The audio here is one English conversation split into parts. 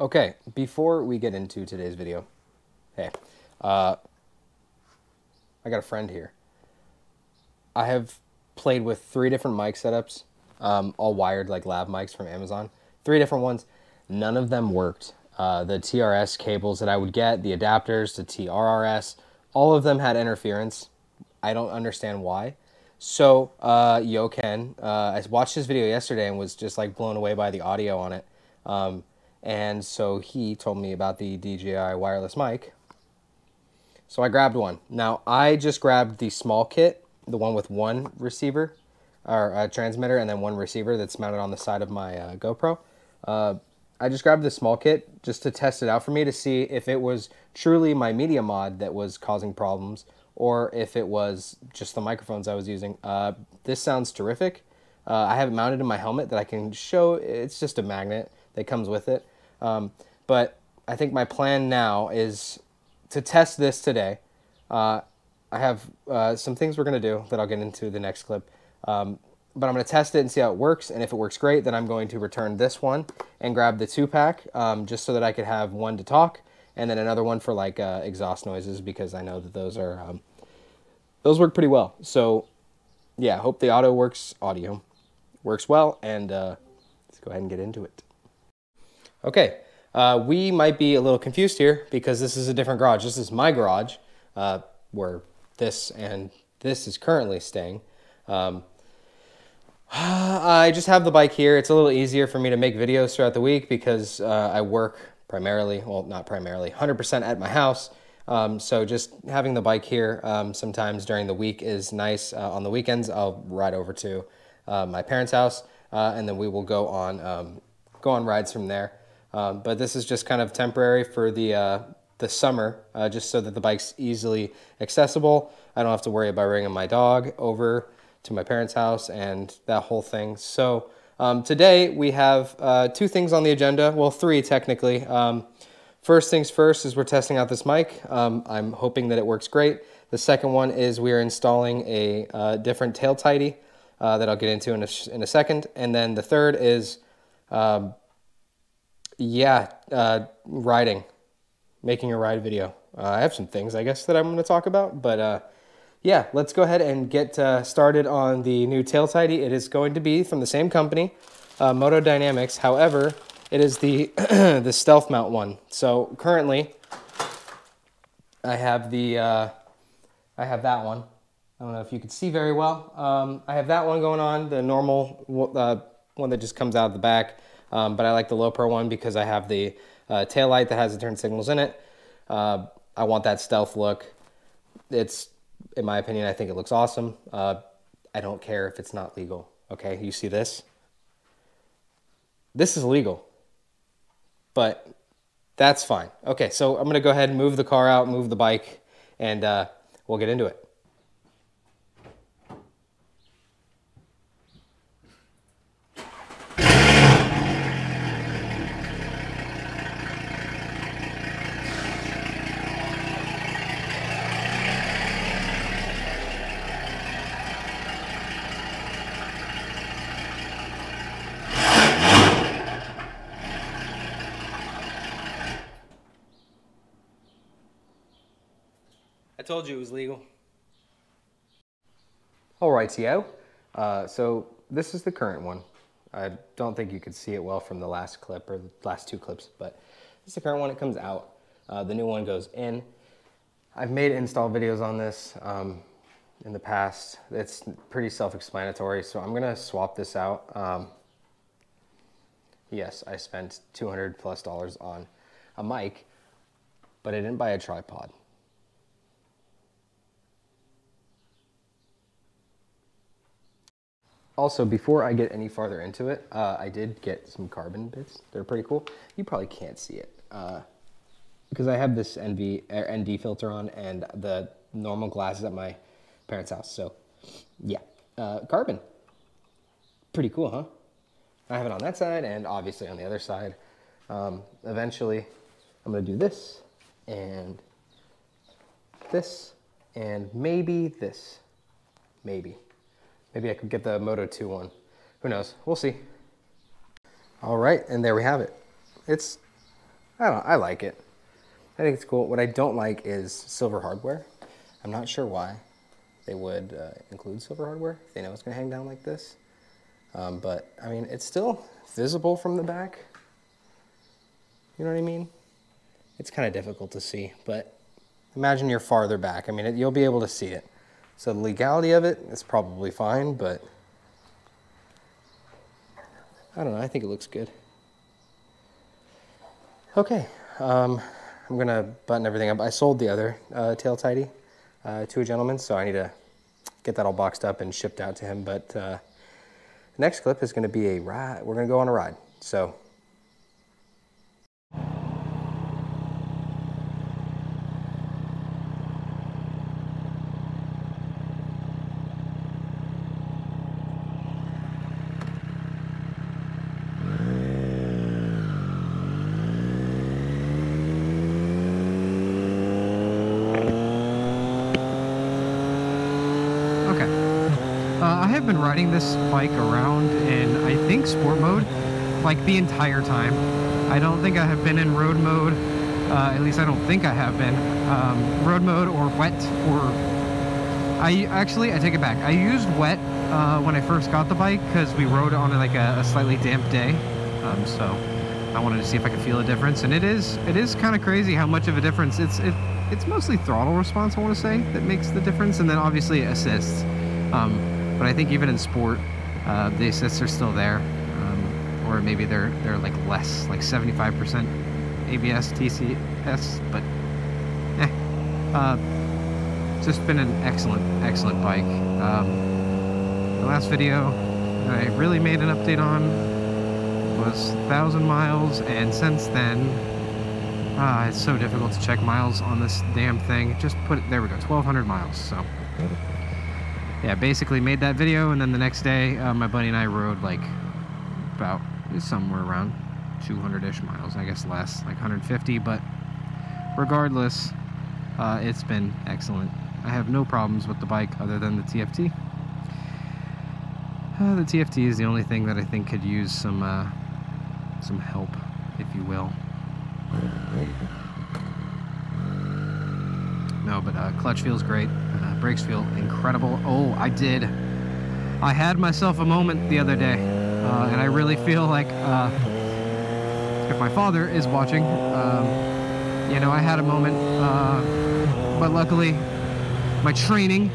Okay, before we get into today's video, hey, I got a friend here. I have played with 3 different mic setups, all wired like lav mics from Amazon. 3 different ones. None of them worked. The TRS cables that I would get, the adapters to TRRS, all of them had interference. I don't understand why. So, Ken, I watched his video yesterday and was just like blown away by the audio on it. And so he told me about the DJI wireless mic. So I grabbed one. Now, I just grabbed the small kit, the one with one receiver, or a transmitter, and then one receiver that's mounted on the side of my GoPro. I just grabbed the small kit just to test it out for me to see if it was truly my media mod that was causing problems or if it was just the microphones I was using. This sounds terrific. I have it mounted in my helmet that I can show. It's just a magnet that comes with it. But I think my plan now is to test this today. I have some things we're going to do that I'll get into the next clip. But I'm going to test it and see how it works. And if it works great, then I'm going to return this one and grab the 2-pack just so that I could have one to talk and then another one for like exhaust noises, because I know that those are those work pretty well. So yeah, hope the audio works well, and let's go ahead and get into it. Okay, we might be a little confused here because this is a different garage. This is my garage where this and this is currently staying. I just have the bike here. It's a little easier for me to make videos throughout the week because I work primarily, well, not primarily, 100% at my house. So just having the bike here sometimes during the week is nice. On the weekends, I'll ride over to my parents' house, and then we will go on rides from there. But this is just kind of temporary for the summer, just so that the bike's easily accessible. I don't have to worry about bringing my dog over to my parents' house and that whole thing. So today we have 2 things on the agenda. Well, 3 technically. First things first is we're testing out this mic. I'm hoping that it works great. The second one is we are installing a different tail tidy that I'll get into in a second. And then the third is, riding, making a ride video. I have some things, I guess, that I'm going to talk about, but yeah, let's go ahead and get started on the new tail tidy. It is going to be from the same company, Moto Dynamics. However, it is the the stealth mount one. So currently, I have that one. I don't know if you can see very well. I have that one going on, the normal one that just comes out of the back. But I like the low pro one because I have the tail light that has the turn signals in it. I want that stealth look. It's, in my opinion, I think it looks awesome. I don't care if it's not legal. Okay, you see this? This is legal, but that's fine. Okay, so I'm gonna go ahead and move the car out, move the bike, and we'll get into it. I told you it was legal. All right, Tio. So this is the current one. I don't think you could see it well from the last clip or the last 2 clips, but this is the current one. It comes out. The new one goes in. I've made install videos on this in the past. It's pretty self-explanatory, so I'm gonna swap this out. Yes, I spent $200+ on a mic, but I didn't buy a tripod. Also, before I get any farther into it, I did get some carbon bits. They're pretty cool. You probably can't see it because I have this ND filter on and the normal glasses at my parents' house. So, yeah, carbon. Pretty cool, huh? I have it on that side and obviously on the other side. Eventually, I'm going to do this and maybe this. Maybe. Maybe I could get the Moto 2 one. Who knows? We'll see. All right, and there we have it. It's I like it. I think it's cool. What I don't like is silver hardware. I'm not sure why they would include silver hardware if they know it's going to hang down like this. But, I mean, it's still visible from the back. You know what I mean? It's kind of difficult to see, but imagine you're farther back. I mean, you'll be able to see it. So the legality of it is probably fine, but I don't know. I think it looks good. Okay. I'm going to button everything up. I sold the other tail tidy to a gentleman, so I need to get that all boxed up and shipped out to him. But the next clip is going to be a ride. We're going to go on a ride. So I have been riding this bike around in, I think, sport mode, like the entire time. I don't think I have been in road mode, at least I don't think I have been, road mode or wet, or, I take it back. I used wet when I first got the bike because we rode on like a slightly damp day, so I wanted to see if I could feel a difference, and it is kind of crazy how much of a difference. It's mostly throttle response, I want to say, that makes the difference, and then obviously assists. But I think even in sport, the assists are still there, or maybe they're like less, like 75% ABS, TCS, but it's just been an excellent bike. The last video that I really made an update on was 1,000 miles, and since then, it's so difficult to check miles on this damn thing. Just put it, there we go, 1,200 miles, so. Yeah, basically made that video, and then the next day, my buddy and I rode like about somewhere around 200-ish miles, I guess less, like 150, but regardless, it's been excellent. I have no problems with the bike other than the TFT. The TFT is the only thing that I think could use some help, if you will. No, but clutch feels great. Brakes feel incredible. Oh, I had myself a moment the other day, and I really feel like if my father is watching, you know, I had a moment, but luckily my training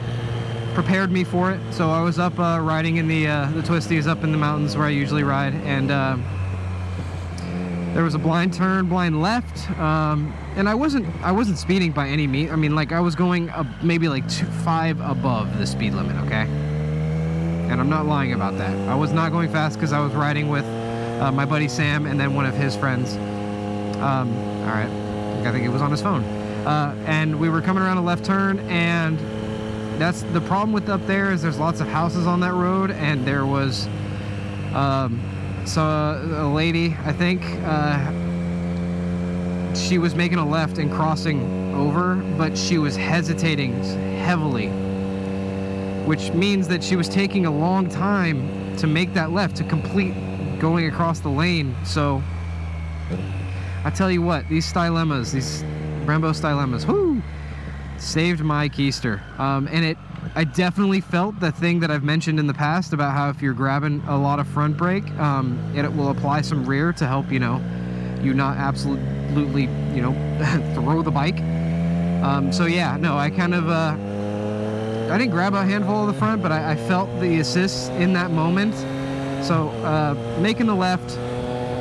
prepared me for it. So I was up riding in the twisties up in the mountains where I usually ride, and there was a blind turn, blind left, and I wasn't speeding by any means. I mean, like, I was going maybe like 5 above the speed limit, okay? And I'm not lying about that. I was not going fast because I was riding with my buddy Sam and then one of his friends. All right, I think it was on his phone. And we were coming around a left turn, and that's the problem with up there is there's lots of houses on that road, and there was so a lady, I think, she was making a left and crossing over, but she was hesitating heavily, which means that she was taking a long time to make that left, to complete going across the lane. So I tell you what, these stylemas, these Brembo stylemas, whoo, saved my keister. And I definitely felt the thing that I've mentioned in the past about how if you're grabbing a lot of front brake, it will apply some rear to help, you know, you not absolutely, you know, throw the bike. So yeah, no, I kind of, I didn't grab a handful of the front, but I felt the assists in that moment. So making the left,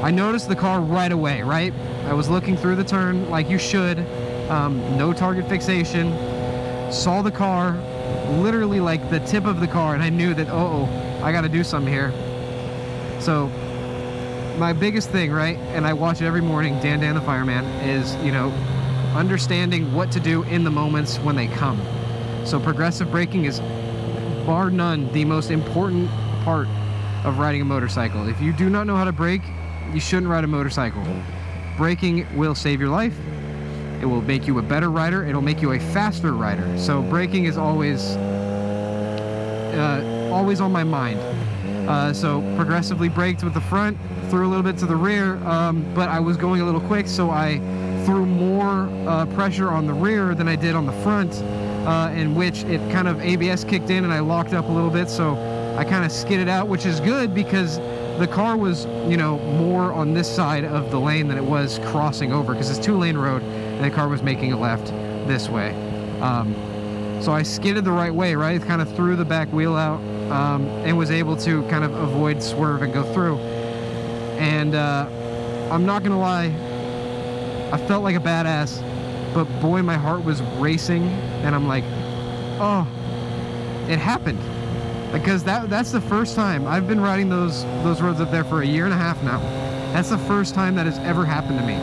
I noticed the car right away, right? I was looking through the turn like you should, no target fixation, saw the car, literally like the tip of the car, and I knew that, uh-oh, I gotta do something here. So my biggest thing, right, and I watch it every morning, Dan the Fireman, is, you know, understanding what to do in the moments when they come. So progressive braking is, bar none, the most important part of riding a motorcycle. If you do not know how to brake, you shouldn't ride a motorcycle. Braking will save your life. It will make you a better rider. It'll make you a faster rider. So braking is always on my mind. So progressively braked with the front, threw a little bit to the rear, but I was going a little quick, so I threw more pressure on the rear than I did on the front, in which it kind of ABS kicked in and I locked up a little bit, so I kind of skidded out, which is good because the car was, you know, more on this side of the lane than it was crossing over, because it's 2-lane road and the car was making a left this way. So I skidded the right way, right? Kind of threw the back wheel out, and was able to kind of avoid swerve and go through. And I'm not gonna lie, I felt like a badass, but boy, my heart was racing, and I'm like, oh, it happened. Because that's the first time. I've been riding those roads up there for a year and a half now. That's the first time that has ever happened to me.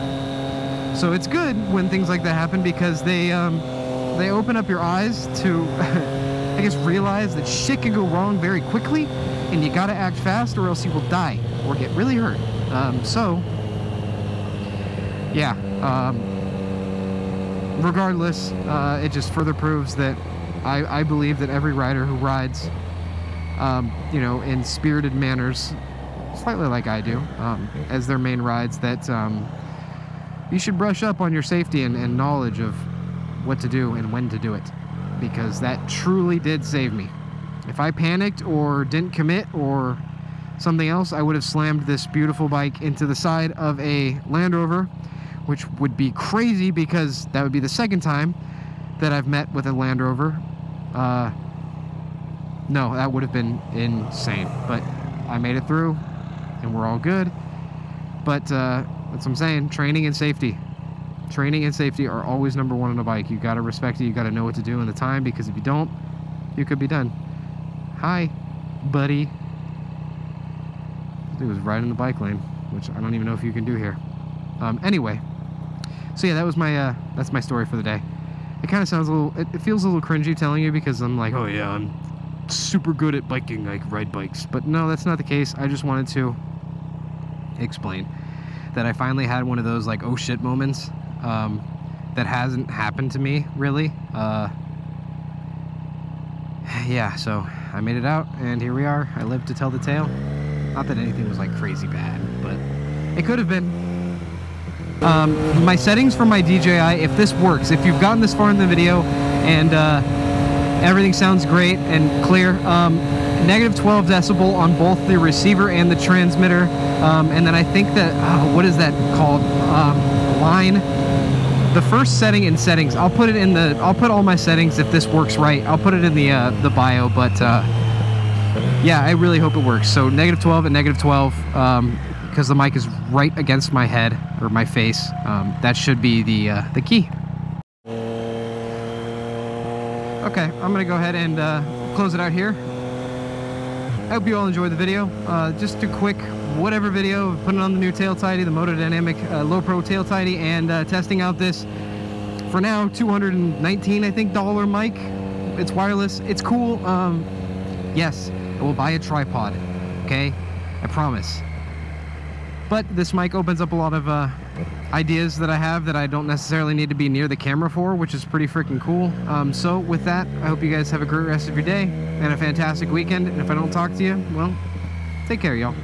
So it's good when things like that happen, because they open up your eyes to I guess realize that shit can go wrong very quickly, and you gotta act fast or else you will die or get really hurt. So yeah, regardless, it just further proves that I believe that every rider who rides, you know, in spirited manners, slightly like I do, as their main rides, that you should brush up on your safety and knowledge of what to do and when to do it, because that truly did save me. If I panicked or didn't commit or something else, I would have slammed this beautiful bike into the side of a Land Rover, which would be crazy because that would be the second time that I've met with a Land Rover. No, that would have been insane, but I made it through and we're all good. But that's what I'm saying, training and safety. Training and safety are always number one on a bike. You gotta respect it, you gotta know what to do in the time, because if you don't, you could be done. Hi, buddy. He was right in the bike lane, which I don't even know if you can do here. Anyway, so yeah, that was my that's my story for the day. It kind of sounds a little, it feels a little cringy telling you, because I'm like, oh yeah, I'm super good at biking, I ride bikes. But no, that's not the case. I just wanted to explain that I finally had one of those like oh shit moments that hasn't happened to me really. Yeah, so I made it out and here we are. I lived to tell the tale. Not that anything was like crazy bad, but it could have been. My settings for my DJI, if this works, if you've gotten this far in the video and everything sounds great and clear, -12 decibel on both the receiver and the transmitter, and then I think that what is that called, line, the first setting in settings, I'll put it in the, I'll put all my settings, if this works right, I'll put it in the bio, but yeah, I really hope it works. So -12 and -12, because the mic is right against my head or my face. That should be the key. Okay, I'm gonna go ahead and close it out here. I hope you all enjoyed the video. Just a quick whatever video, putting on the new tail tidy, the Moto Dynamic Low Pro tail tidy, and testing out this, for now, $219 I think dollar mic. It's wireless, it's cool. Yes, I will buy a tripod, okay? I promise. But this mic opens up a lot of ideas that I have that I don't necessarily need to be near the camera for, which is pretty freaking cool. So with that, I hope you guys have a great rest of your day and a fantastic weekend. And if I don't talk to you, well, take care, y'all.